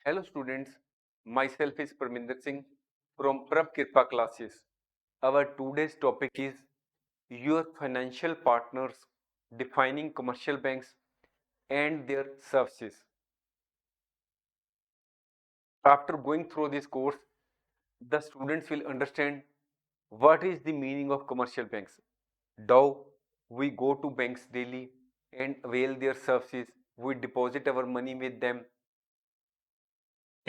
Hello students, myself is Parminder Singh from Prab Kirpa classes. Our today's topic is your financial partners defining commercial banks and their services. After going through this course, the students will understand what is the meaning of commercial banks. Though we go to banks daily and avail their services, we deposit our money with them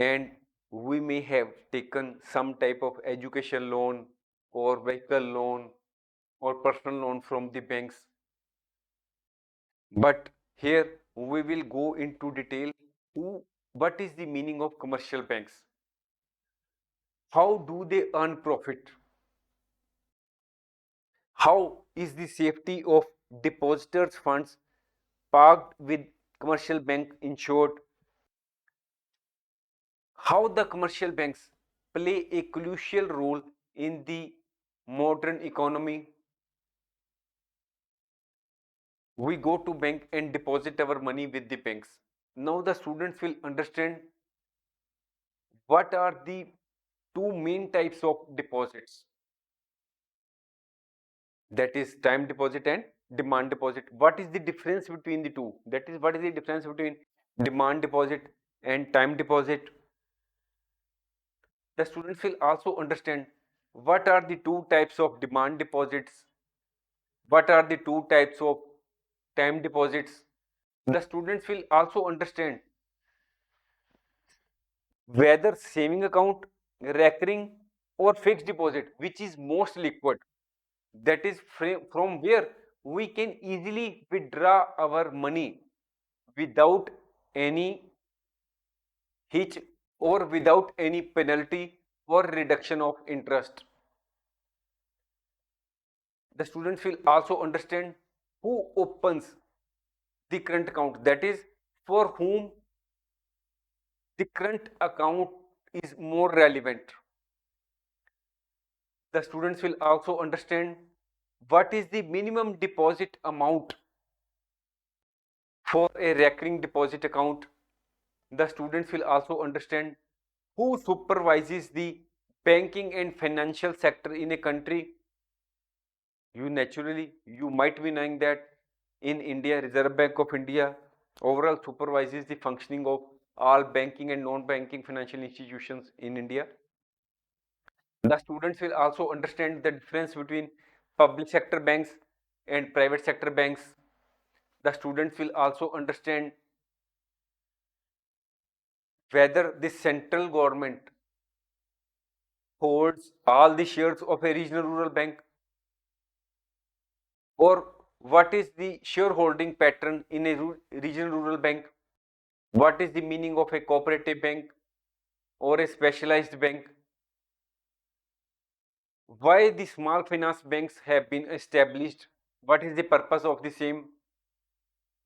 and we may have taken some type of education loan or vehicle loan or personal loan from the banks. But here we will go into detail what is the meaning of commercial banks? How do they earn profit? How is the safety of depositors' funds parked with commercial bank insured? How the commercial banks play a crucial role in the modern economy. We go to bank and deposit our money with the banks. Now the students will understand what are the two main types of deposits, that is time deposit and demand deposit. What is the difference between the two? That is, what is the difference between demand deposit and time deposit? The students will also understand what are the two types of demand deposits, what are the two types of time deposits. The students will also understand whether saving account, recurring or fixed deposit, which is most liquid, that is from where we can easily withdraw our money without any hitch or without any penalty or reduction of interest. The students will also understand who opens the current account, that is, for whom the current account is more relevant. The students will also understand what is the minimum deposit amount for a recurring deposit account. The students will also understand who supervises the banking and financial sector in a country. You might be knowing that in India, Reserve Bank of India overall supervises the functioning of all banking and non-banking financial institutions in India. The students will also understand the difference between public sector banks and private sector banks. The students will also understand whether the central government holds all the shares of a regional rural bank, or what is the shareholding pattern in a regional rural bank, what is the meaning of a cooperative bank or a specialized bank, why the small finance banks have been established, what is the purpose of the same,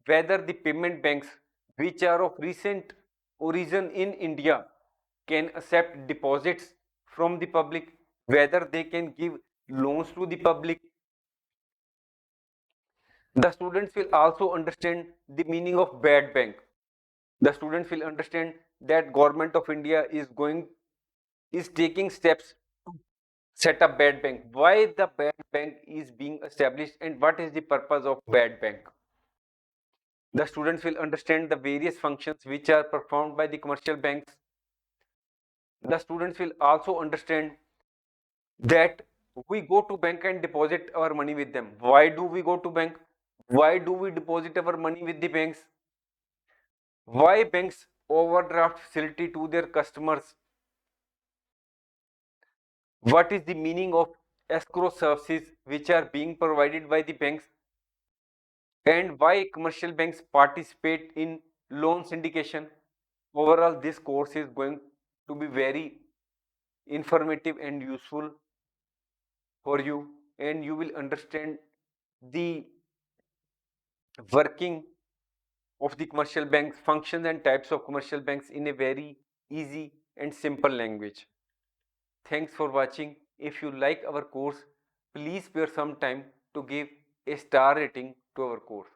whether the payment banks which are of recent origin in India can accept deposits from the public, whether they can give loans to the public. The students will also understand the meaning of bad bank. The students will understand that government of India is taking steps to set up bad bank. Why the bad bank is being established and what is the purpose of bad bank? The students will understand the various functions which are performed by the commercial banks. The students will also understand that we go to bank and deposit our money with them. Why do we go to bank? Why do we deposit our money with the banks? Why banks overdraft facility to their customers? What is the meaning of escrow services which are being provided by the banks? And why commercial banks participate in loan syndication? Overall, this course is going to be very informative and useful for you, and you will understand the working of the commercial banks, functions and types of commercial banks in a very easy and simple language. Thanks for watching. If you like our course, please spare some time to give a star rating to our course.